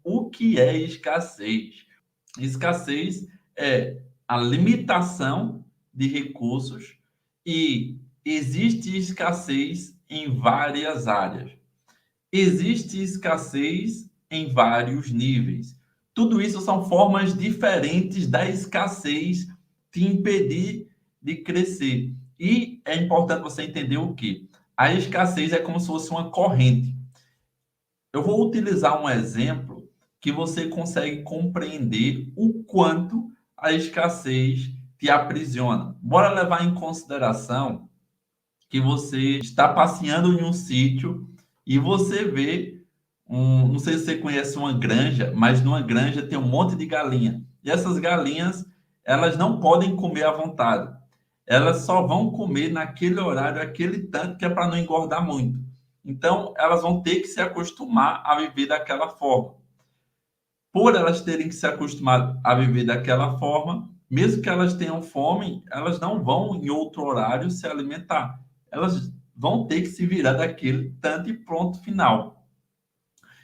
O que é escassez? Escassez é a limitação de recursos e existe escassez em várias áreas. Existe escassez em vários níveis. Tudo isso são formas diferentes da escassez te impedir de crescer. E é importante você entender o que? A escassez é como se fosse uma corrente. Eu vou utilizar um exemplo que você consegue compreender o quanto a escassez te aprisiona. Bora levar em consideração que você está passeando em um sítio e você vê não sei se você conhece uma granja, mas numa granja tem um monte de galinha. E essas galinhas, elas não podem comer à vontade. Elas só vão comer naquele horário, aquele tanto que é para não engordar muito. Então, elas vão ter que se acostumar a viver daquela forma. Por elas terem que se acostumar a viver daquela forma, mesmo que elas tenham fome, elas não vão em outro horário se alimentar. Elas vão ter que se virar daquele tanto e pronto final.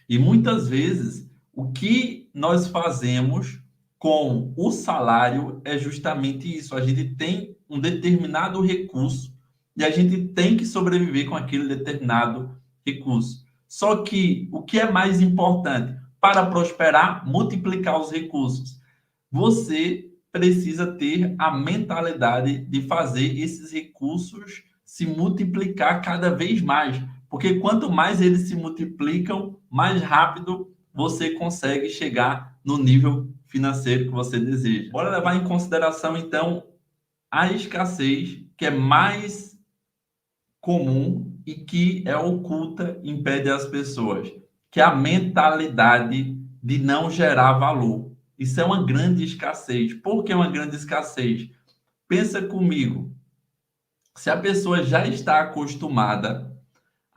E muitas vezes o que nós fazemos com o salário é justamente isso. A gente tem um determinado recurso e a gente tem que sobreviver com aquele determinado recurso. Só que o que é mais importante para prosperar, multiplicar os recursos. Você precisa ter a mentalidade de fazer esses recursos se multiplicar cada vez mais, porque quanto mais eles se multiplicam, mais rápido você consegue chegar no nível financeiro que você deseja. Bora levar em consideração então a escassez, que é mais comum e que é oculta, impede as pessoas, que é a mentalidade de não gerar valor. Isso é uma grande escassez. Por que uma grande escassez? Pensa comigo. Se a pessoa já está acostumada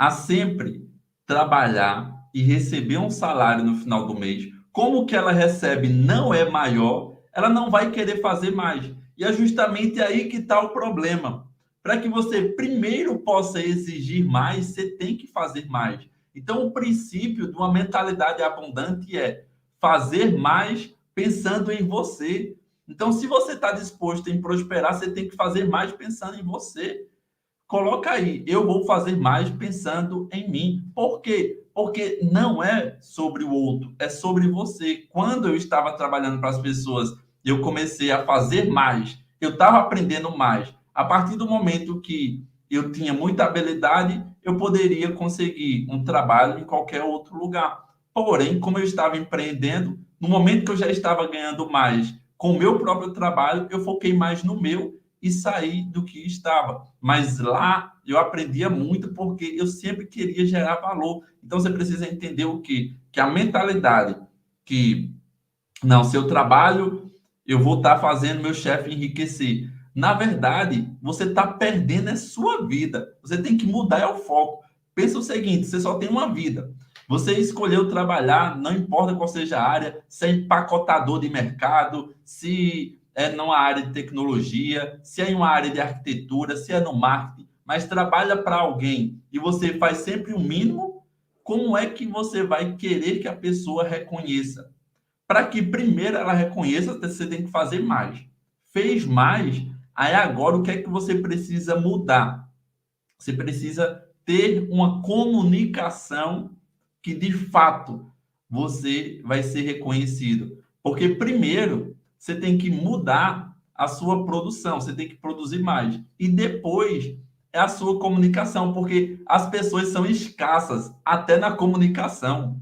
a sempre trabalhar e receber um salário no final do mês, como o que ela recebe não é maior, ela não vai querer fazer mais. E é justamente aí que está o problema. Para que você primeiro possa exigir mais, você tem que fazer mais. Então, o princípio de uma mentalidade abundante é fazer mais pensando em você. Então, se você está disposto em prosperar, você tem que fazer mais pensando em você. Coloca aí, eu vou fazer mais pensando em mim. Por quê? Porque não é sobre o outro, é sobre você. Quando eu estava trabalhando para as pessoas, eu comecei a fazer mais, eu estava aprendendo mais. A partir do momento que eu tinha muita habilidade, eu poderia conseguir um trabalho em qualquer outro lugar. Porém, como eu estava empreendendo, no momento que eu já estava ganhando mais com o meu próprio trabalho, eu foquei mais no meu e sair do que estava. Mas lá eu aprendia muito porque eu sempre queria gerar valor. Então você precisa entender o quê? Que a mentalidade que não, seu trabalho eu vou estar fazendo meu chefe enriquecer. Na verdade, você está perdendo a sua vida. Você tem que mudar o foco. Pensa o seguinte: você só tem uma vida. Você escolheu trabalhar, não importa qual seja a área, se é empacotador de mercado, se é numa área de tecnologia, se é em uma área de arquitetura, se é no marketing, mas trabalha para alguém e você faz sempre o mínimo, como é que você vai querer que a pessoa reconheça? Para que primeiro ela reconheça, você tem que fazer mais. Fez mais, aí agora o que é que você precisa mudar? Você precisa ter uma comunicação que de fato você vai ser reconhecido. Porque primeiro você tem que mudar a sua produção, você tem que produzir mais. E depois é a sua comunicação, porque as pessoas são escassas até na comunicação.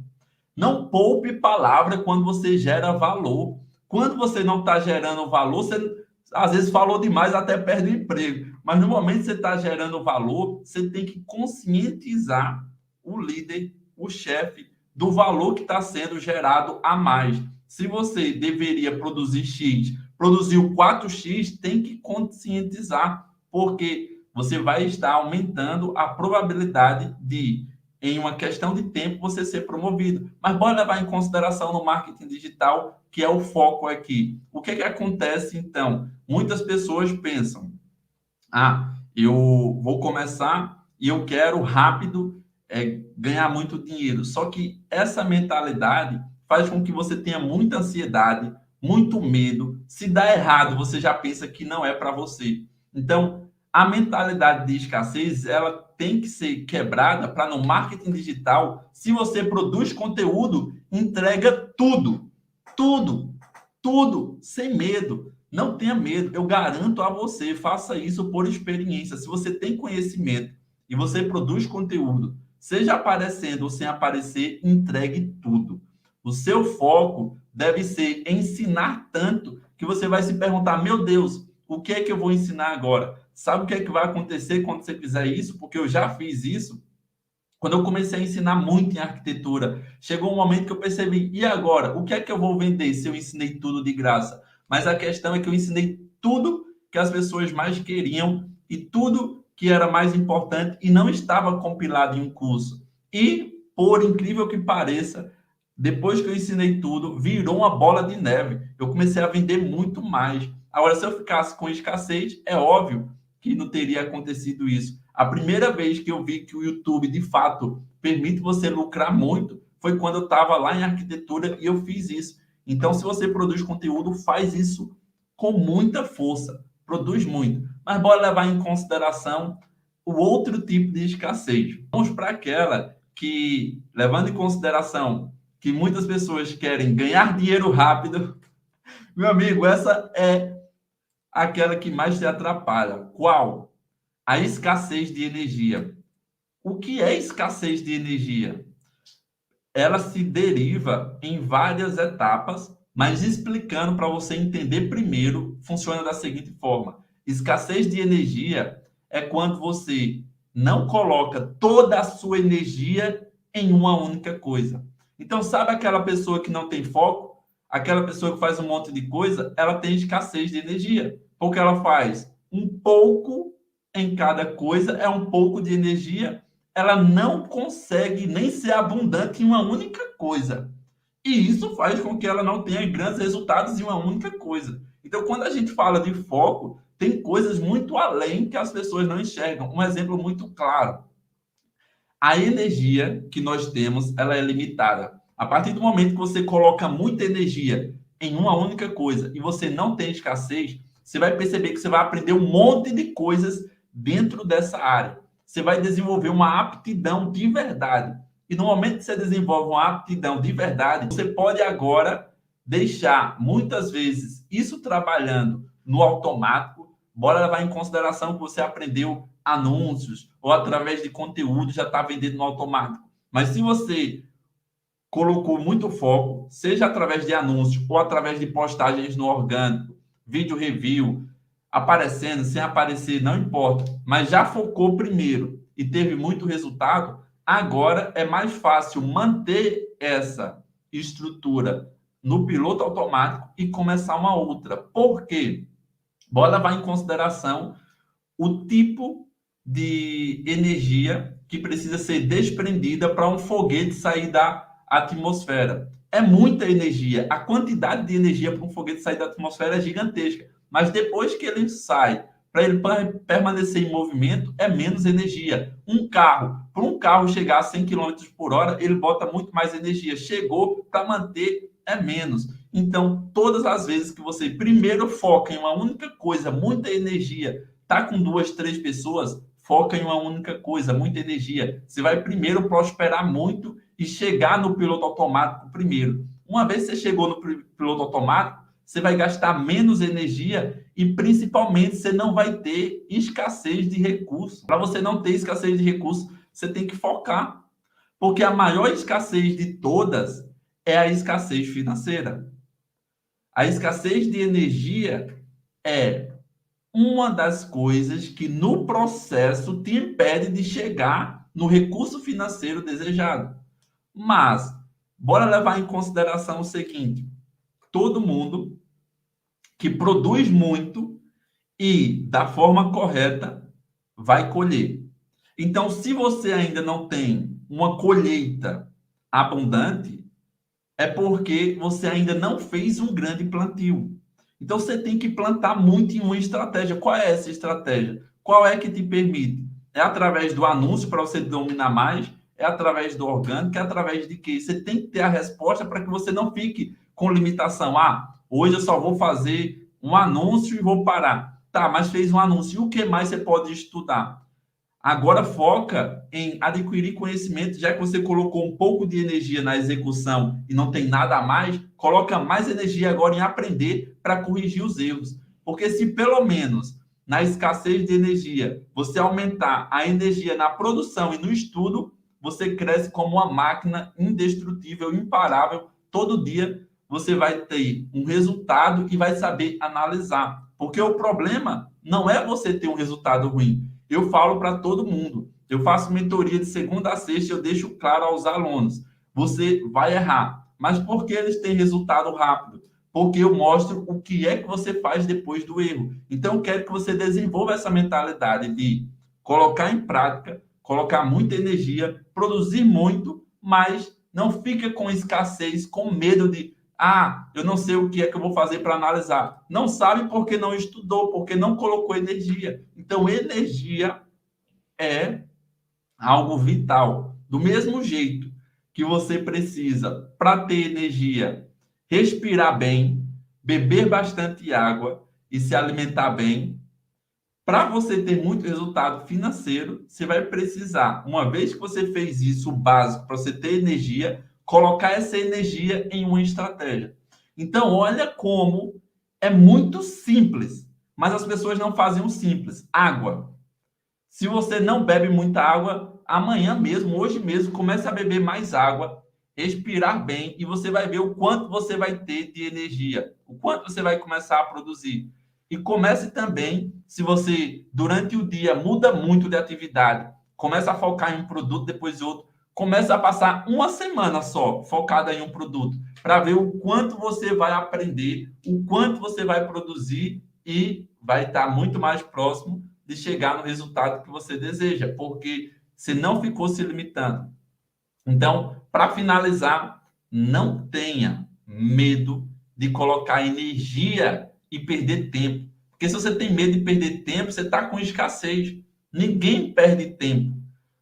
Não poupe palavra quando você gera valor. Quando você não está gerando valor, você às vezes falou demais, até perde o emprego. Mas no momento que você está gerando valor, você tem que conscientizar o líder, o chefe, do valor que está sendo gerado a mais. Se você deveria produzir X, produziu 4X, tem que conscientizar, porque você vai estar aumentando a probabilidade de em uma questão de tempo você ser promovido. Mas bora levar em consideração no marketing digital, que é o foco aqui. O que acontece então? Muitas pessoas pensam: eu vou começar e eu quero rápido ganhar muito dinheiro. Só que essa mentalidade faz com que você tenha muita ansiedade, muito medo. Se dá errado, você já pensa que não é para você. Então, a mentalidade de escassez, ela tem que ser quebrada para no marketing digital, se você produz conteúdo, entrega tudo, tudo, tudo, sem medo. Não tenha medo, eu garanto a você, faça isso por experiência. Se você tem conhecimento e você produz conteúdo, seja aparecendo ou sem aparecer, entregue tudo. O seu foco deve ser ensinar tanto que você vai se perguntar: meu Deus, o que é que eu vou ensinar agora? Sabe o que é que vai acontecer quando você fizer isso? Porque eu já fiz isso. Quando eu comecei a ensinar muito em arquitetura, chegou um momento que eu percebi: e agora? O que é que eu vou vender se eu ensinei tudo de graça? Mas a questão é que eu ensinei tudo que as pessoas mais queriam e tudo que era mais importante e não estava compilado em um curso. E, por incrível que pareça, depois que eu ensinei tudo, virou uma bola de neve. Eu comecei a vender muito mais. Agora, se eu ficasse com escassez, é óbvio que não teria acontecido isso. A primeira vez que eu vi que o YouTube, de fato, permite você lucrar muito foi quando eu estava lá em arquitetura e eu fiz isso. Então, se você produz conteúdo, faz isso com muita força. Produz muito. Mas bora levar em consideração o outro tipo de escassez. Vamos para aquela que, levando em consideração que muitas pessoas querem ganhar dinheiro rápido, meu amigo, essa é aquela que mais te atrapalha. Qual? A escassez de energia. O que é escassez de energia? Ela se deriva em várias etapas, mas explicando para você entender primeiro, funciona da seguinte forma: escassez de energia é quando você não coloca toda a sua energia em uma única coisa. Então, sabe aquela pessoa que não tem foco? Aquela pessoa que faz um monte de coisa, ela tem escassez de energia, porque ela faz um pouco em cada coisa, é um pouco de energia, ela não consegue nem ser abundante em uma única coisa. E isso faz com que ela não tenha grandes resultados em uma única coisa. Então, quando a gente fala de foco, tem coisas muito além que as pessoas não enxergam. Um exemplo muito claro: a energia que nós temos, ela é limitada. A partir do momento que você coloca muita energia em uma única coisa e você não tem escassez, você vai perceber que você vai aprender um monte de coisas dentro dessa área. Você vai desenvolver uma aptidão de verdade. E no momento que você desenvolve uma aptidão de verdade, você pode agora deixar, muitas vezes, isso trabalhando no automático. Bora levar em consideração que você aprendeu anúncios ou através de conteúdo já está vendendo no automático. Mas se você colocou muito foco, seja através de anúncios ou através de postagens no orgânico, vídeo review, aparecendo, sem aparecer, não importa, mas já focou primeiro e teve muito resultado, agora é mais fácil manter essa estrutura no piloto automático e começar uma outra. Por quê? Bora levar em consideração o tipo de energia que precisa ser desprendida para um foguete sair da atmosfera. É muita energia. A quantidade de energia para um foguete sair da atmosfera é gigantesca. Mas depois que ele sai, para ele permanecer em movimento, é menos energia. Para um carro chegar a 100 km por hora, ele bota muito mais energia. Chegou, para manter, é menos. Então, todas as vezes que você primeiro foca em uma única coisa, muita energia, tá com duas, três pessoas, foca em uma única coisa, muita energia. Você vai primeiro prosperar muito e chegar no piloto automático primeiro. Uma vez que você chegou no piloto automático, você vai gastar menos energia e, principalmente, você não vai ter escassez de recursos. Para você não ter escassez de recursos, você tem que focar. Porque a maior escassez de todas é a escassez financeira. A escassez de energia é uma das coisas que no processo te impede de chegar no recurso financeiro desejado. Mas, bora levar em consideração o seguinte: todo mundo que produz muito e da forma correta vai colher. Então, se você ainda não tem uma colheita abundante, é porque você ainda não fez um grande plantio. Então, você tem que plantar muito em uma estratégia. Qual é essa estratégia? Qual é que te permite? É através do anúncio para você dominar mais? é através do orgânico, é através de quê? Você tem que ter a resposta para que você não fique com limitação. Ah, hoje eu só vou fazer um anúncio e vou parar. Tá, mas fez um anúncio. E o que mais você pode estudar? Agora foca em adquirir conhecimento, já que você colocou um pouco de energia na execução e não tem nada a mais, coloca mais energia agora em aprender para corrigir os erros. Porque se pelo menos na escassez de energia você aumentar a energia na produção e no estudo, você cresce como uma máquina indestrutível, imparável. Todo dia você vai ter um resultado e vai saber analisar. Porque o problema não é você ter um resultado ruim. Eu falo para todo mundo. Eu faço mentoria de segunda a sexta, eu deixo claro aos alunos. Você vai errar. Mas por que eles têm resultado rápido? Porque eu mostro o que é que você faz depois do erro. Então, eu quero que você desenvolva essa mentalidade de colocar em prática, colocar muita energia, produzir muito, mas não fica com escassez, com medo de eu não sei o que é que eu vou fazer para analisar. Não sabe porque não estudou, porque não colocou energia. Então, energia é algo vital. Do mesmo jeito que você precisa, para ter energia, respirar bem, beber bastante água e se alimentar bem, para você ter muito resultado financeiro, você vai precisar, uma vez que você fez isso, o básico, para você ter energia, colocar essa energia em uma estratégia. Então, olha como é muito simples, mas as pessoas não fazem o simples. Água. Se você não bebe muita água, amanhã mesmo, hoje mesmo, comece a beber mais água, respirar bem e você vai ver o quanto você vai ter de energia, o quanto você vai começar a produzir. E comece também, se você durante o dia muda muito de atividade, começa a focar em um produto, depois outro, começa a passar uma semana só focada em um produto, para ver o quanto você vai aprender, o quanto você vai produzir e vai estar muito mais próximo de chegar no resultado que você deseja, porque você não ficou se limitando. Então, para finalizar, não tenha medo de colocar energia e perder tempo. Porque se você tem medo de perder tempo, você está com escassez. Ninguém perde tempo.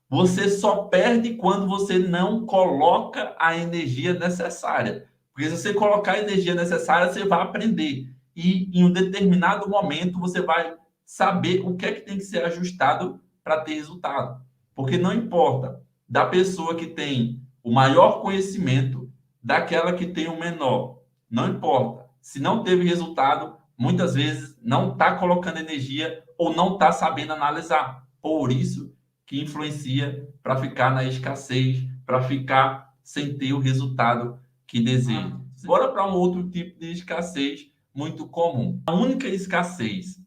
Você só perde quando você não coloca a energia necessária. Porque se você colocar a energia necessária, você vai aprender. E em um determinado momento, você vai saber o que é que tem que ser ajustado para ter resultado. Porque não importa da pessoa que tem o maior conhecimento daquela que tem o menor. Não importa. Se não teve resultado, muitas vezes não está colocando energia ou não está sabendo analisar. Por isso que influencia para ficar na escassez, para ficar sem ter o resultado que deseja. Agora para um outro tipo de escassez muito comum. A única escassez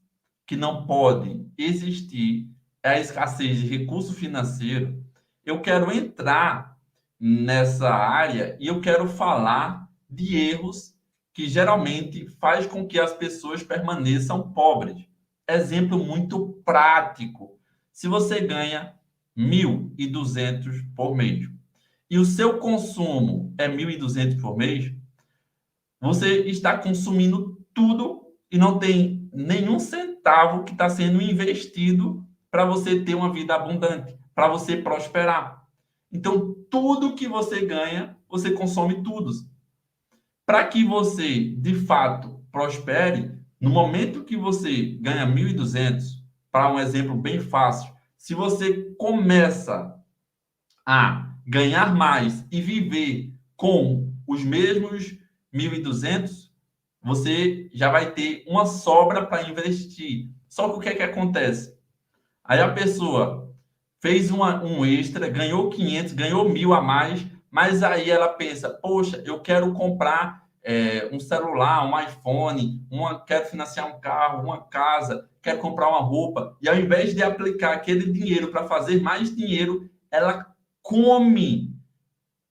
que não pode existir é a escassez de recurso financeiro. Eu quero entrar nessa área e eu quero falar de erros que geralmente faz com que as pessoas permaneçam pobres. Exemplo muito prático. Se você ganha 1.200 por mês e o seu consumo é 1.200 por mês, você está consumindo tudo e não tem nenhum centavo que está sendo investido para você ter uma vida abundante, para você prosperar. Então, tudo que você ganha, você consome tudo. Para que você, de fato, prospere, no momento que você ganha 1.200, para um exemplo bem fácil, se você começa a ganhar mais e viver com os mesmos 1.200, você já vai ter uma sobra para investir. Só que o que é que acontece? Aí a pessoa fez um extra, ganhou 500, ganhou 1.000 a mais, mas aí ela pensa, poxa, eu quero comprar um celular, um iPhone, quero financiar um carro, uma casa, quero comprar uma roupa. E ao invés de aplicar aquele dinheiro para fazer mais dinheiro, ela come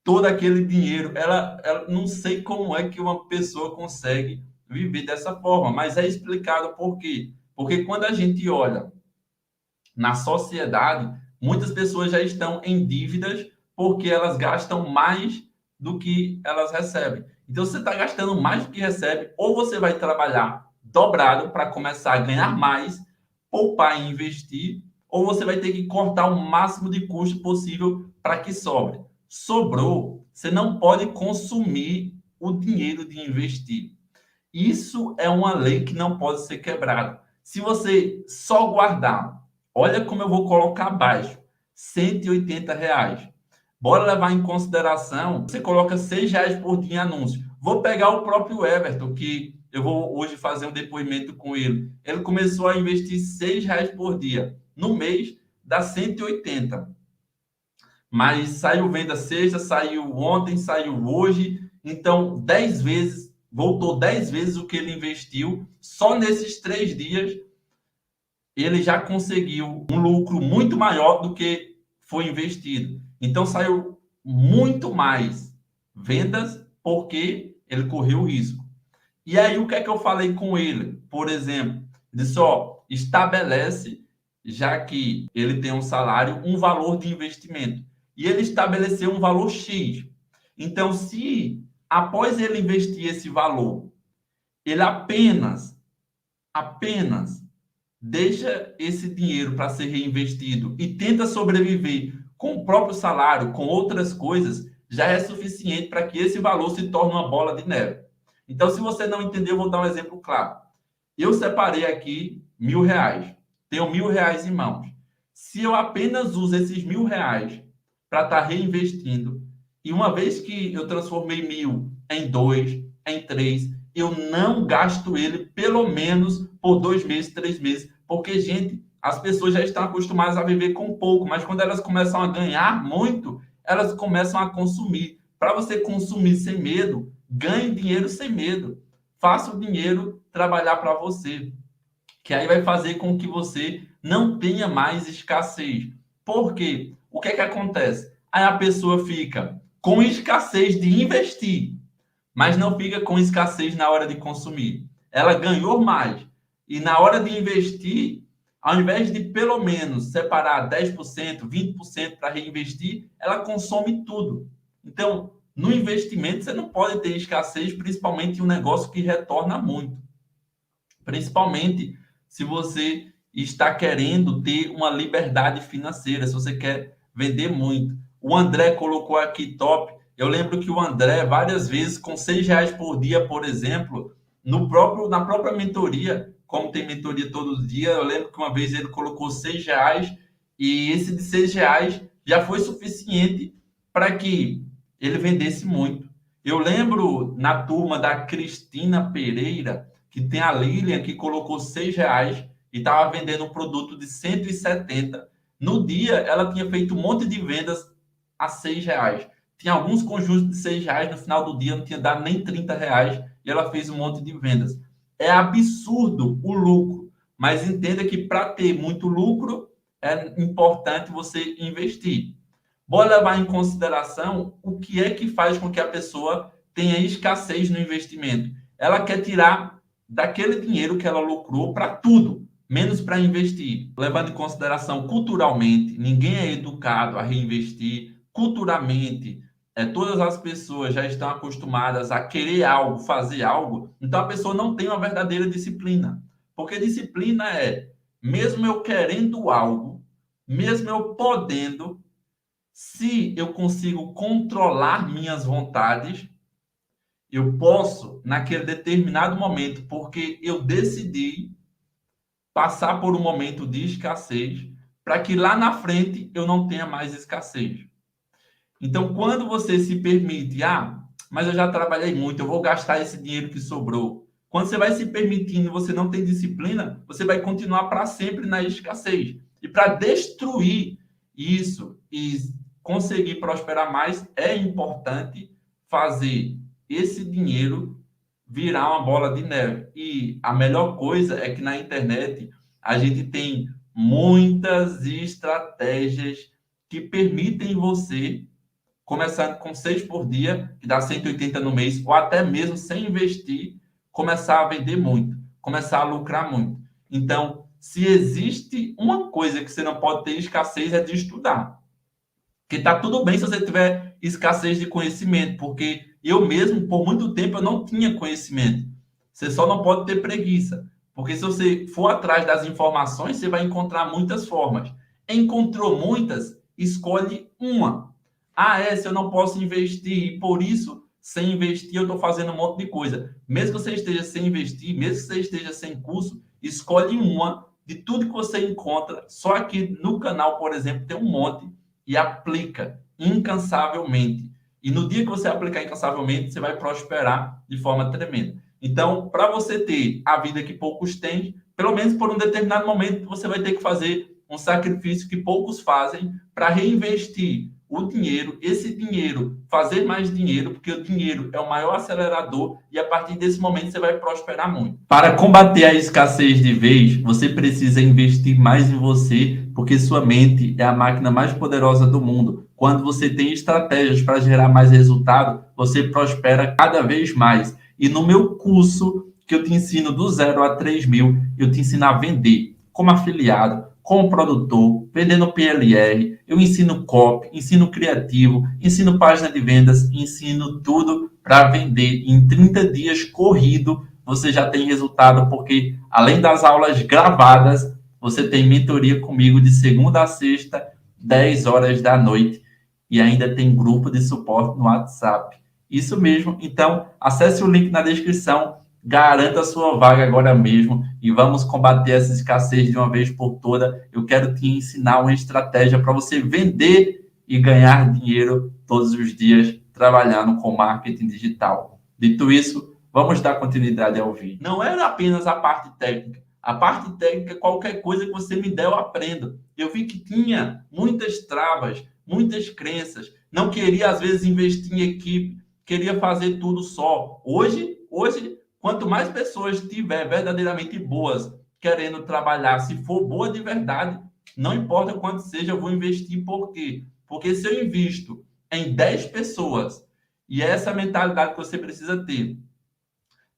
todo aquele dinheiro. Ela não sei como é que uma pessoa consegue viver dessa forma, mas é explicado por quê. Porque quando a gente olha na sociedade, muitas pessoas já estão em dívidas porque elas gastam mais do que elas recebem. Então, se você está gastando mais do que recebe, ou você vai trabalhar dobrado para começar a ganhar mais, poupar e investir, ou você vai ter que cortar o máximo de custo possível para que sobre. Sobrou, você não pode consumir o dinheiro de investir. Isso é uma lei que não pode ser quebrada. Se você só guardar, olha como eu vou colocar abaixo, R$ 180. Bora levar em consideração, você coloca R$ 6 por dia em anúncio. Vou pegar o próprio Everton, que eu vou hoje fazer um depoimento com ele. Ele começou a investir R$ 6 por dia. No mês, dá 180. Mas saiu venda sexta, saiu ontem, saiu hoje. Então, 10 vezes, voltou 10 vezes o que ele investiu. Só nesses 3 dias, ele já conseguiu um lucro muito maior do que foi investido. Então, saiu muito mais vendas porque ele correu o risco. E aí, o que é que eu falei com ele? Por exemplo, disse, ó, estabelece, já que ele tem um salário, um valor de investimento. E ele estabeleceu um valor X. Então, se após ele investir esse valor, ele apenas deixa esse dinheiro para ser reinvestido e tenta sobreviver com o próprio salário, com outras coisas, já é suficiente para que esse valor se torne uma bola de neve. Então, se você não entendeu, eu vou dar um exemplo claro. Eu separei aqui R$ 1.000. Tenho R$ 1.000 em mãos. Se eu apenas uso esses R$ 1.000 para estar reinvestindo, e uma vez que eu transformei 1.000 em 2, em 3, eu não gasto ele pelo menos por 2 meses, 3 meses, porque, gente, as pessoas já estão acostumadas a viver com pouco, mas quando elas começam a ganhar muito, elas começam a consumir. Para você consumir sem medo, ganhe dinheiro sem medo. Faça o dinheiro trabalhar para você, que aí vai fazer com que você não tenha mais escassez. Por quê? O que é que acontece? Aí a pessoa fica com escassez de investir, mas não fica com escassez na hora de consumir. Ela ganhou mais. E na hora de investir, ao invés de pelo menos separar 10%, 20% para reinvestir, ela consome tudo. Então, no investimento, você não pode ter escassez, principalmente em um negócio que retorna muito. Principalmente se você está querendo ter uma liberdade financeira, se você quer vender muito. O André colocou aqui top. Eu lembro que o André, várias vezes, com R$ 6 por dia, por exemplo, na própria mentoria, como tem mentoria todo dia, eu lembro que uma vez ele colocou R$ 6 e esse de R$ 6 já foi suficiente para que ele vendesse muito. Eu lembro na turma da Cristina Pereira, que tem a Lilian, que colocou R$ 6 e estava vendendo um produto de 170. No dia, ela tinha feito um monte de vendas a R$ 6. Tinha alguns conjuntos de R$ 6, no final do dia não tinha dado nem R$ 30 e ela fez um monte de vendas. É absurdo o lucro, mas entenda que para ter muito lucro é importante você investir. Bora levar em consideração o que é que faz com que a pessoa tenha escassez no investimento. Ela quer tirar daquele dinheiro que ela lucrou para tudo, menos para investir. Levando em consideração culturalmente, ninguém é educado a reinvestir. Culturalmente, todas as pessoas já estão acostumadas a querer algo, fazer algo, então a pessoa não tem uma verdadeira disciplina. Porque disciplina é, mesmo eu querendo algo, mesmo eu podendo, se eu consigo controlar minhas vontades, eu posso, naquele determinado momento, porque eu decidi passar por um momento de escassez, para que lá na frente eu não tenha mais escassez. Então, quando você se permite, mas eu já trabalhei muito, eu vou gastar esse dinheiro que sobrou. Quando você vai se permitindo, você não tem disciplina, você vai continuar para sempre na escassez. E para destruir isso e conseguir prosperar mais, é importante fazer esse dinheiro virar uma bola de neve. E a melhor coisa é que na internet a gente tem muitas estratégias que permitem você, começando com 6 por dia, que dá 180 no mês, ou até mesmo sem investir, começar a vender muito, começar a lucrar muito. Então, se existe uma coisa que você não pode ter escassez, é de estudar. Porque tá tudo bem se você tiver escassez de conhecimento, porque eu mesmo, por muito tempo, eu não tinha conhecimento. Você só não pode ter preguiça. Porque se você for atrás das informações, você vai encontrar muitas formas. Encontrou muitas, escolhe uma. Se eu não posso investir e por isso, sem investir, eu estou fazendo um monte de coisa. Mesmo que você esteja sem investir, mesmo que você esteja sem curso, escolhe uma de tudo que você encontra. Só aqui no canal, por exemplo, tem um monte e aplica incansavelmente. E no dia que você aplicar incansavelmente, você vai prosperar de forma tremenda. Então, para você ter a vida que poucos têm, pelo menos por um determinado momento, você vai ter que fazer um sacrifício que poucos fazem para reinvestir o dinheiro, esse dinheiro, fazer mais dinheiro, porque o dinheiro é o maior acelerador e a partir desse momento você vai prosperar muito. Para combater a escassez de vez, você precisa investir mais em você, porque sua mente é a máquina mais poderosa do mundo. Quando você tem estratégias para gerar mais resultado, você prospera cada vez mais. E no meu curso, que eu te ensino do 0 a 3 mil, eu te ensino a vender como afiliado, como produtor, vendendo PLR, eu ensino copy, ensino criativo, ensino página de vendas, ensino tudo para vender. Em 30 dias corrido, você já tem resultado, porque além das aulas gravadas, você tem mentoria comigo de segunda a sexta, 10 horas da noite, e ainda tem grupo de suporte no WhatsApp. Isso mesmo, então acesse o link na descrição, garanta a sua vaga agora mesmo e vamos combater essa escassez de uma vez por toda. Eu quero te ensinar uma estratégia para você vender e ganhar dinheiro todos os dias trabalhando com marketing digital. Dito isso, vamos dar continuidade ao vídeo. Não era apenas a parte técnica. A parte técnica, qualquer coisa que você me der, eu aprendo. Eu vi que tinha muitas travas, muitas crenças. Não queria, às vezes, investir em equipe. Queria fazer tudo só. Hoje, quanto mais pessoas tiver verdadeiramente boas, querendo trabalhar, se for boa de verdade, não importa quanto seja, eu vou investir. Por quê? Porque se eu invisto em 10 pessoas, e essa mentalidade que você precisa ter,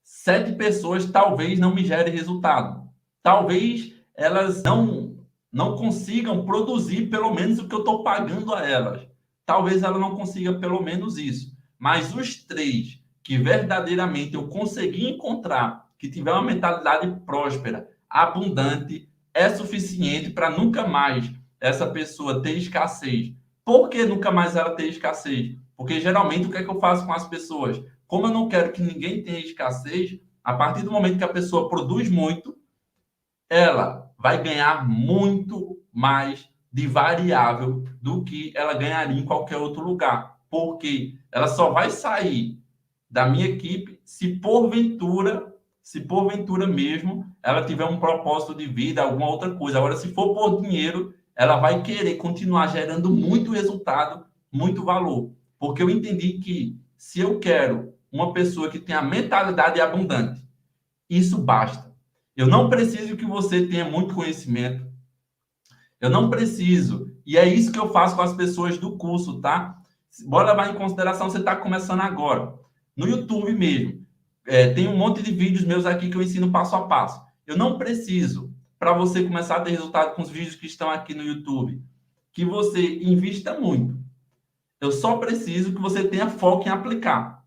7 pessoas talvez não me gerem resultado. Talvez elas não consigam produzir pelo menos o que eu estou pagando a elas. Talvez ela não consiga pelo menos isso. Mas os 3 que verdadeiramente eu consegui encontrar, que tiver uma mentalidade próspera, abundante, é suficiente para nunca mais essa pessoa ter escassez. Por que nunca mais ela ter escassez? Porque geralmente o que é que eu faço com as pessoas? Como eu não quero que ninguém tenha escassez, a partir do momento que a pessoa produz muito, ela vai ganhar muito mais de variável do que ela ganharia em qualquer outro lugar. Porque ela só vai sair da minha equipe se porventura mesmo, ela tiver um propósito de vida, alguma outra coisa. Agora, se for por dinheiro, ela vai querer continuar gerando muito resultado, muito valor. Porque eu entendi que se eu quero uma pessoa que tenha mentalidade abundante, isso basta. Eu não preciso que você tenha muito conhecimento. Eu não preciso. E é isso que eu faço com as pessoas do curso, tá? Bora levar em consideração, você está começando agora. No YouTube mesmo. Tem um monte de vídeos meus aqui que eu ensino passo a passo. Eu não preciso, para você começar a ter resultado com os vídeos que estão aqui no YouTube, que você invista muito. Eu só preciso que você tenha foco em aplicar.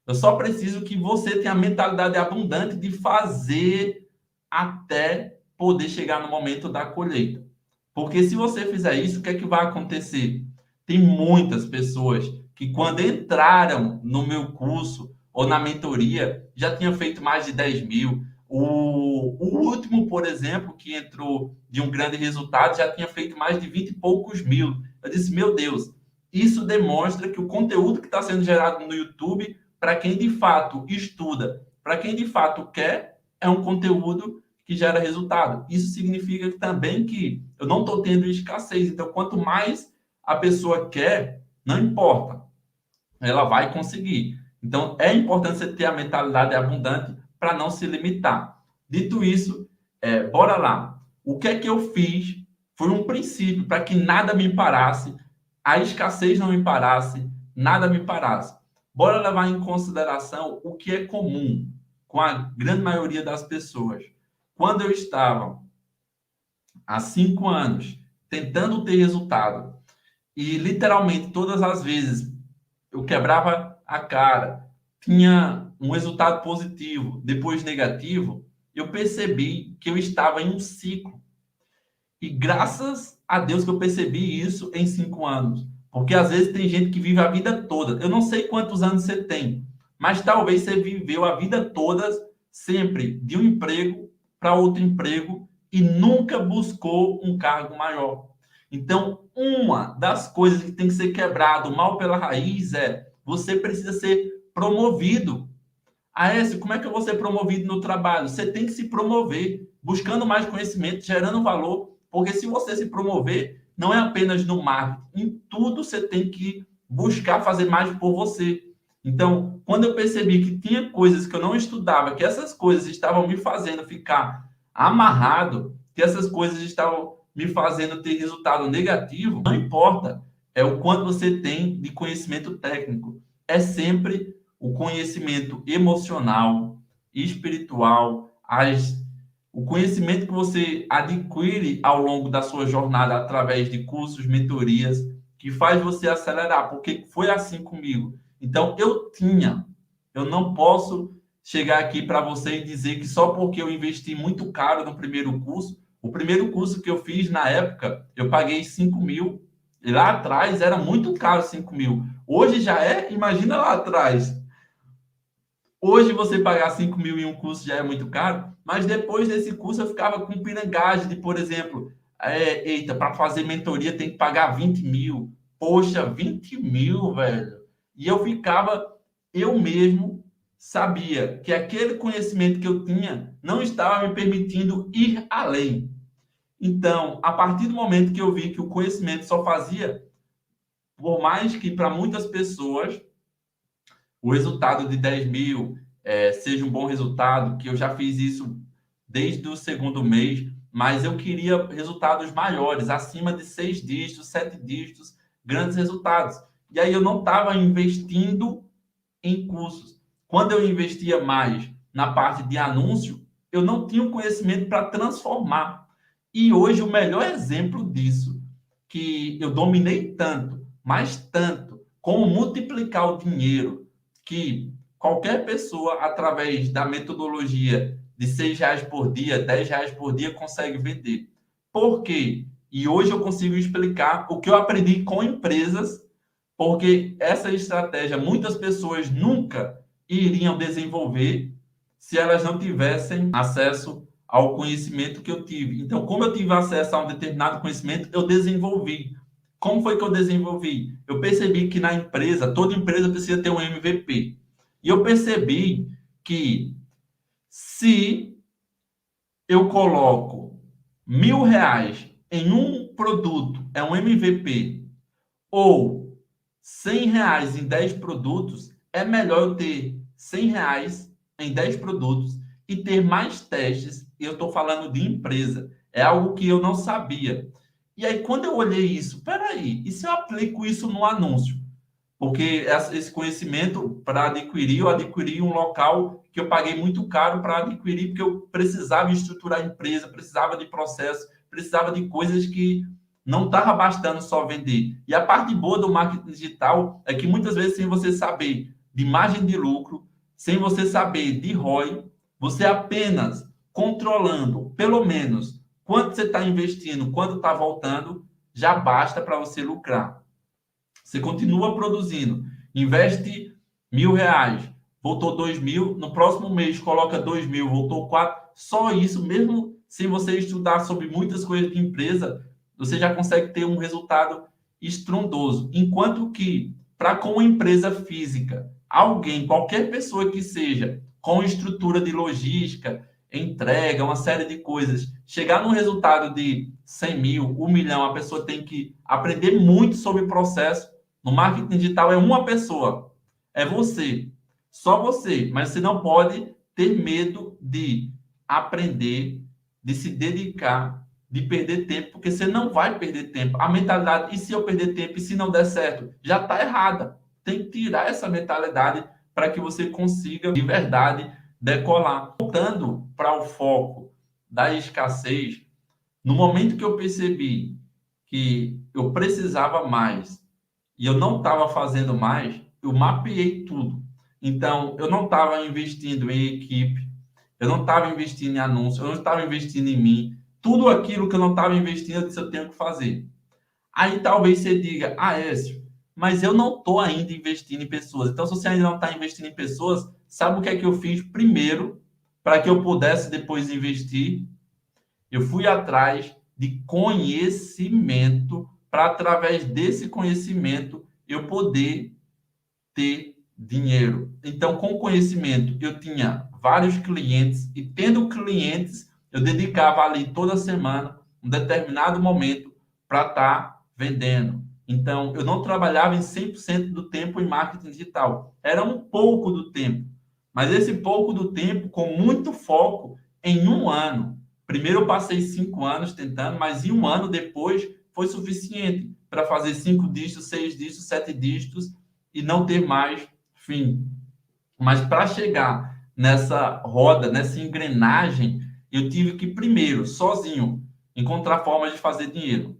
Eu só preciso que você tenha a mentalidade abundante de fazer até poder chegar no momento da colheita. Porque se você fizer isso, o que é que vai acontecer? Tem muitas pessoas que quando entraram no meu curso ou na mentoria, já tinham feito mais de 10 mil. O último, por exemplo, que entrou de um grande resultado, já tinha feito mais de 20 e poucos mil. Eu disse, meu Deus, isso demonstra que o conteúdo que está sendo gerado no YouTube, para quem de fato estuda, para quem de fato quer, é um conteúdo que gera resultado. Isso significa também que eu não estou tendo escassez. Então, quanto mais a pessoa quer, não importa, ela vai conseguir. Então, é importante você ter a mentalidade abundante para não se limitar. Dito isso, bora lá. O que é que eu fiz? Foi um princípio para que nada me parasse, a escassez não me parasse, nada me parasse. Bora levar em consideração o que é comum com a grande maioria das pessoas. Quando eu estava há 5 anos tentando ter resultado e literalmente todas as vezes eu quebrava a cara, tinha um resultado positivo, depois negativo, eu percebi que eu estava em um ciclo. E graças a Deus que eu percebi isso em 5 anos. Porque às vezes tem gente que vive a vida toda. Eu não sei quantos anos você tem, mas talvez você viveu a vida toda sempre de um emprego para outro emprego e nunca buscou um cargo maior. Então, uma das coisas que tem que ser quebrado mal pela raiz é você precisa ser promovido. Aécio, como é que eu vou ser promovido no trabalho? Você tem que se promover, buscando mais conhecimento, gerando valor, porque se você se promover, não é apenas no marketing, em tudo você tem que buscar fazer mais por você. Então, quando eu percebi que tinha coisas que eu não estudava, que essas coisas estavam me fazendo ficar amarrado, que essas coisas estavam me fazendo ter resultado negativo, não importa, é o quanto você tem de conhecimento técnico. É sempre o conhecimento emocional, espiritual, o conhecimento que você adquire ao longo da sua jornada através de cursos, mentorias, que faz você acelerar, porque foi assim comigo. Então, eu não posso chegar aqui para você e dizer que só porque eu investi muito caro no primeiro curso, o primeiro curso que eu fiz na época, eu paguei 5 mil, e lá atrás era muito caro 5 mil. Hoje já é, imagina lá atrás. Hoje você pagar 5 mil em um curso já é muito caro, mas depois desse curso eu ficava com pirangagem de, por exemplo, eita, para fazer mentoria tem que pagar 20 mil. Poxa, 20 mil, velho. E eu ficava, eu mesmo sabia que aquele conhecimento que eu tinha não estava me permitindo ir além. Então, a partir do momento que eu vi que o conhecimento só fazia, por mais que para muitas pessoas o resultado de 10 mil seja um bom resultado, que eu já fiz isso desde o segundo mês, mas eu queria resultados maiores, acima de 6 dígitos, 7 dígitos, grandes resultados. E aí eu não estava investindo em cursos. Quando eu investia mais na parte de anúncio, eu não tinha o conhecimento para transformar. E hoje o melhor exemplo disso, que eu dominei tanto, mas tanto, como multiplicar o dinheiro, que qualquer pessoa, através da metodologia de R$ 6 por dia, R$ 10 por dia, consegue vender. Por quê? E hoje eu consigo explicar o que eu aprendi com empresas, porque essa estratégia muitas pessoas nunca iriam desenvolver se elas não tivessem acesso ao conhecimento que eu tive. Então, como eu tive acesso a um determinado conhecimento, eu desenvolvi. Como foi que eu desenvolvi? Eu percebi que na empresa, toda empresa precisa ter um MVP. E eu percebi que se eu coloco R$ 1.000 em um produto, é um MVP, ou R$ 100 em 10 produtos, é melhor eu ter R$ 100 em 10 produtos e ter mais testes. E eu estou falando de empresa. É algo que eu não sabia. E aí, quando eu olhei isso, peraí, e se eu aplico isso no anúncio? Porque esse conhecimento, para adquirir, eu adquiri um local que eu paguei muito caro para adquirir, porque eu precisava estruturar a empresa, precisava de processo, precisava de coisas que não estava bastando só vender. E a parte boa do marketing digital é que muitas vezes, sem você saber de margem de lucro, sem você saber de ROI, você apenas controlando, pelo menos, quanto você está investindo, quanto está voltando, já basta para você lucrar. Você continua produzindo, investe R$ 1.000, voltou 2 mil, no próximo mês coloca 2 mil, voltou 4. Só isso, mesmo sem você estudar sobre muitas coisas de empresa, você já consegue ter um resultado estrondoso. Enquanto que, para com uma empresa física, alguém, qualquer pessoa que seja, com estrutura de logística, entrega, uma série de coisas, chegar num resultado de 100 mil, 1 milhão, a pessoa tem que aprender muito sobre o processo. No marketing digital é uma pessoa, é você, só você, mas você não pode ter medo de aprender, de se dedicar, de perder tempo, porque você não vai perder tempo. A mentalidade, e se eu perder tempo, e se não der certo, já está errada. Tem que tirar essa mentalidade para que você consiga, de verdade, decolar. Voltando para o foco da escassez, no momento que eu percebi que eu precisava mais e eu não estava fazendo mais, eu mapeei tudo. Então, eu não estava investindo em equipe, eu não estava investindo em anúncio, eu não estava investindo em mim. Tudo aquilo que eu não estava investindo, eu disse, eu tenho que fazer. Aí talvez você diga, Écio, mas eu não estou ainda investindo em pessoas. Então, se você ainda não está investindo em pessoas, sabe o que é que eu fiz primeiro para que eu pudesse depois investir? Eu fui atrás de conhecimento para, através desse conhecimento, eu poder ter dinheiro. Então, com conhecimento, eu tinha vários clientes e, tendo clientes, eu dedicava ali toda semana um determinado momento para estar vendendo. Então, eu não trabalhava em 100% do tempo em marketing digital. Era um pouco do tempo. Mas esse pouco do tempo, com muito foco, em um ano. Primeiro eu passei 5 anos tentando, mas em um ano depois foi suficiente para fazer 5 dígitos, 6 dígitos, 7 dígitos e não ter mais fim. Mas para chegar nessa roda, nessa engrenagem, eu tive que primeiro, sozinho, encontrar formas de fazer dinheiro.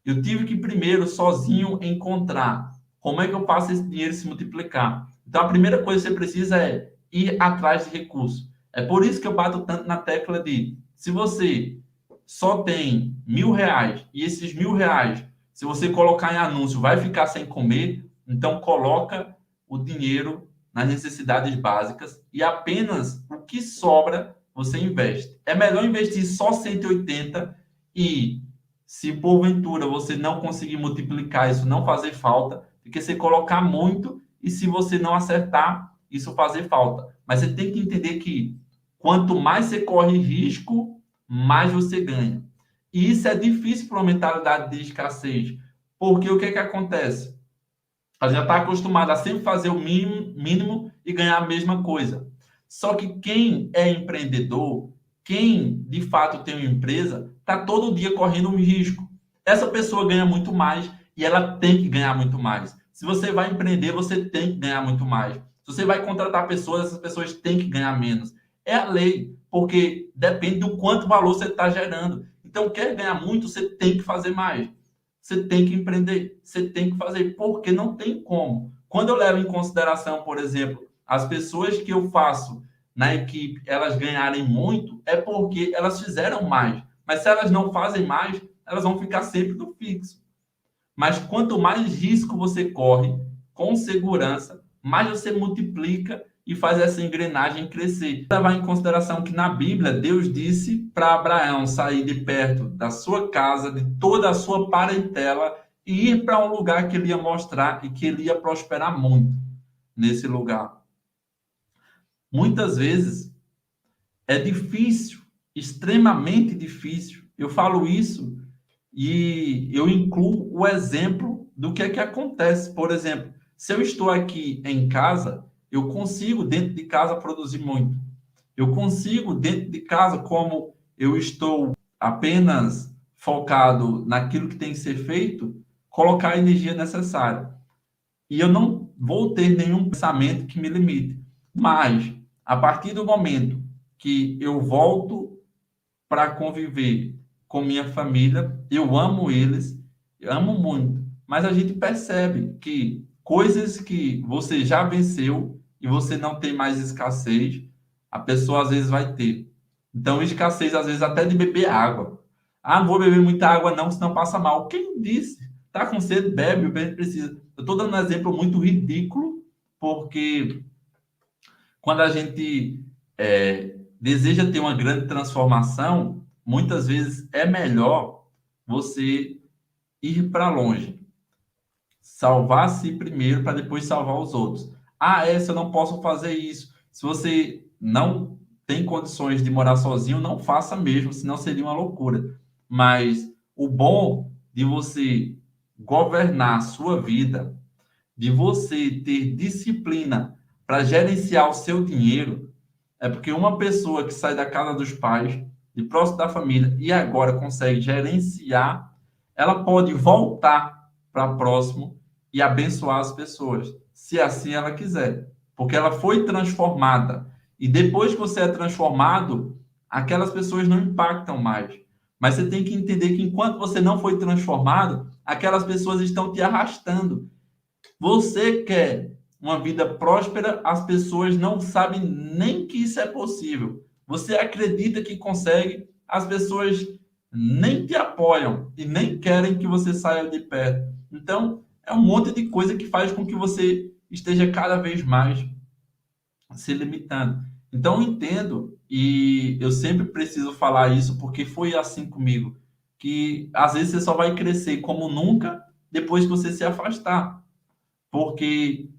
Eu tive que primeiro, sozinho, encontrar como é que eu faço esse dinheiro se multiplicar. Então, a primeira coisa que você precisa é ir atrás de recursos. É por isso que eu bato tanto na tecla de, se você só tem R$ 1.000 e esses R$ 1.000, se você colocar em anúncio, vai ficar sem comer, então coloca o dinheiro nas necessidades básicas e apenas o que sobra você investe. É melhor investir só 180 e, se porventura você não conseguir multiplicar isso, não fazer falta, do que você colocar muito e, se você não acertar, isso fazer falta. Mas você tem que entender que quanto mais você corre risco, mais você ganha. E isso é difícil para uma mentalidade de escassez, porque o que é que acontece? A gente já está acostumado a sempre fazer o mínimo e ganhar a mesma coisa. Só que quem é empreendedor, quem de fato tem uma empresa, está todo dia correndo um risco. Essa pessoa ganha muito mais e ela tem que ganhar muito mais. Se você vai empreender, você tem que ganhar muito mais. Se você vai contratar pessoas, essas pessoas têm que ganhar menos. É a lei, porque depende do quanto valor você está gerando. Então, quer ganhar muito, você tem que fazer mais. Você tem que empreender, você tem que fazer, porque não tem como. Quando eu levo em consideração, por exemplo, as pessoas que eu faço na equipe, elas ganharem muito, é porque elas fizeram mais. Mas se elas não fazem mais, elas vão ficar sempre no fixo. Mas quanto mais risco você corre, com segurança, mais você multiplica e faz essa engrenagem crescer. Levar em consideração que na Bíblia, Deus disse para Abraão sair de perto da sua casa, de toda a sua parentela, e ir para um lugar que ele ia mostrar e que ele ia prosperar muito nesse lugar. Muitas vezes é difícil, extremamente difícil. Eu falo isso e eu incluo o exemplo do que é que acontece. Por exemplo, se eu estou aqui em casa, eu consigo, dentro de casa, produzir muito. Eu consigo, dentro de casa, como eu estou apenas focado naquilo que tem que ser feito, colocar a energia necessária. E eu não vou ter nenhum pensamento que me limite. Mas, a partir do momento que eu volto para conviver com minha família, eu amo eles, eu amo muito, mas a gente percebe que coisas que você já venceu e você não tem mais escassez, a pessoa às vezes vai ter. Então, escassez às vezes até de beber água. Ah, não vou beber muita água não, senão passa mal. Quem disse? Tá com sede, bebe, o bem precisa. Eu estou dando um exemplo muito ridículo, porque quando a gente deseja ter uma grande transformação, muitas vezes é melhor você ir para longe. Salvar a si primeiro para depois salvar os outros. Ah, se eu não posso fazer isso. Se você não tem condições de morar sozinho, não faça mesmo, senão seria uma loucura. Mas o bom de você governar a sua vida, de você ter disciplina para gerenciar o seu dinheiro, é porque uma pessoa que sai da casa dos pais, de próximo da família, e agora consegue gerenciar, ela pode voltar para próximo e abençoar as pessoas, se assim ela quiser. Porque ela foi transformada. E depois que você é transformado, aquelas pessoas não impactam mais. Mas você tem que entender que enquanto você não foi transformado, aquelas pessoas estão te arrastando. Você quer uma vida próspera, as pessoas não sabem nem que isso é possível. Você acredita que consegue, as pessoas nem te apoiam e nem querem que você saia de perto. Então, É um monte de coisa que faz com que você esteja cada vez mais se limitando. Então, eu entendo, e eu sempre preciso falar isso, porque foi assim comigo, que às vezes você só vai crescer como nunca depois que você se afastar. Porque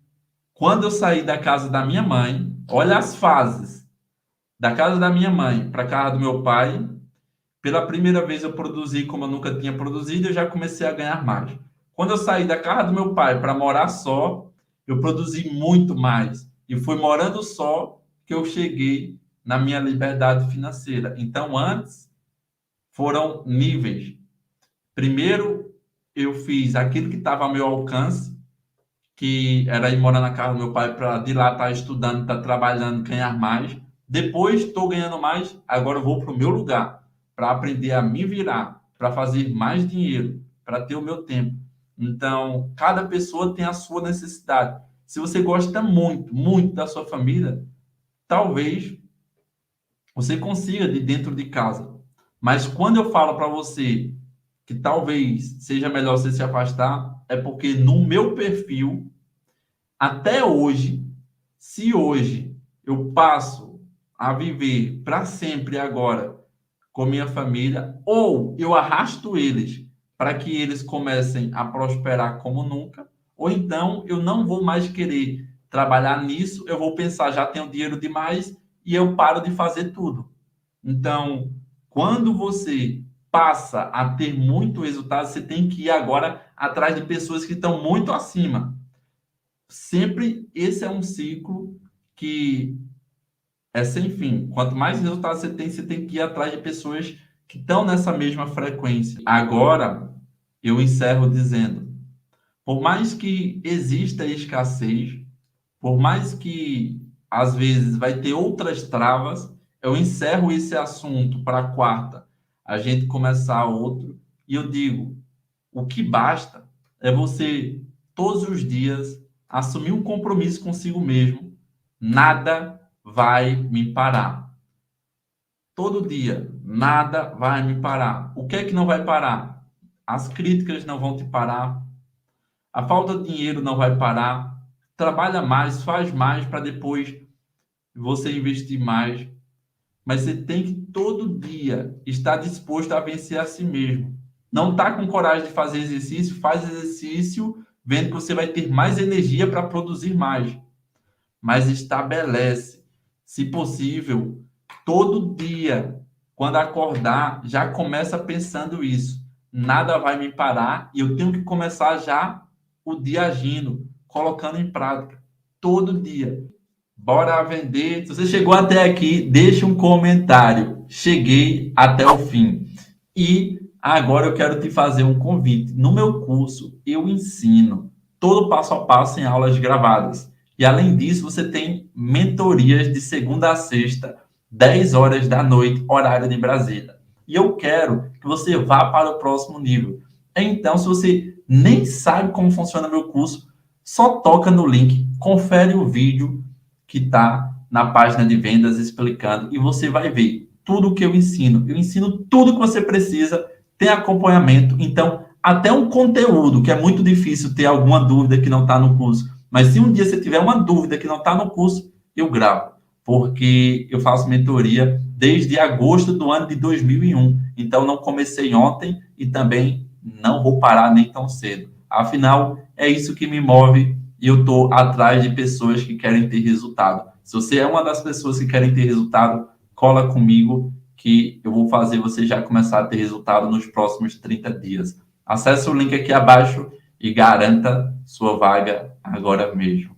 quando eu saí da casa da minha mãe, olha as fases, da casa da minha mãe para a casa do meu pai, pela primeira vez eu produzi como eu nunca tinha produzido, eu já comecei a ganhar mais. Quando eu saí da casa do meu pai para morar só, eu produzi muito mais. E foi morando só que eu cheguei na minha liberdade financeira. Então, antes foram níveis. Primeiro, eu fiz aquilo que estava ao meu alcance, que era ir morar na casa do meu pai para de lá estar estudando, estar trabalhando, ganhar mais. Depois estou ganhando mais, agora eu vou para o meu lugar para aprender a me virar, para fazer mais dinheiro, para ter o meu tempo. Então, cada pessoa tem a sua necessidade. Se você gosta muito, muito da sua família, talvez você consiga de dentro de casa. Mas quando eu falo para você que talvez seja melhor você se afastar, é porque no meu perfil até hoje, se hoje eu passo a viver para sempre agora com minha família, ou eu arrasto eles para que eles comecem a prosperar como nunca, ou então eu não vou mais querer trabalhar nisso, eu vou pensar, já tenho dinheiro demais e eu paro de fazer tudo. Então, quando você passa a ter muito resultado, você tem que ir agora atrás de pessoas que estão muito acima. Sempre esse é um ciclo que é sem fim. Quanto mais resultado você tem que ir atrás de pessoas que estão nessa mesma frequência. Agora, eu encerro dizendo: por mais que exista escassez, por mais que às vezes vai ter outras travas, eu encerro esse assunto para a quarta, a gente começar outro, e eu digo: o que basta é você, todos os dias, assumir um compromisso consigo mesmo. Nada vai me parar. Todo dia, nada vai me parar. O que é que não vai parar? As críticas não vão te parar. A falta de dinheiro não vai parar. Trabalha mais, faz mais para depois você investir mais. Mas você tem que todo dia estar disposto a vencer a si mesmo. Não está com coragem de fazer exercício, faz exercício, vendo que você vai ter mais energia para produzir mais. Mas estabelece, se possível, todo dia, quando acordar, já começa pensando isso. Nada vai me parar e eu tenho que começar já o dia agindo, colocando em prática, todo dia. Bora vender. Se você chegou até aqui, deixe um comentário. Cheguei até o fim. E agora eu quero te fazer um convite. No meu curso, eu ensino todo passo a passo em aulas gravadas. E além disso, você tem mentorias de segunda a sexta, 10 horas da noite, horário de Brasília. E eu quero que você vá para o próximo nível. Então, se você nem sabe como funciona meu curso, só toca no link, confere o vídeo que está na página de vendas explicando e você vai ver tudo o que eu ensino. Eu ensino tudo que você precisa, tem acompanhamento. Então, até um conteúdo que é muito difícil ter alguma dúvida que não está no curso. Mas se um dia você tiver uma dúvida que não está no curso, eu gravo. Porque eu faço mentoria desde agosto do ano de 2001. Então, não comecei ontem e também não vou parar nem tão cedo. Afinal, é isso que me move e eu estou atrás de pessoas que querem ter resultado. Se você é uma das pessoas que querem ter resultado, cola comigo que eu vou fazer você já começar a ter resultado nos próximos 30 dias. Acesse o link aqui abaixo e garanta sua vaga agora mesmo.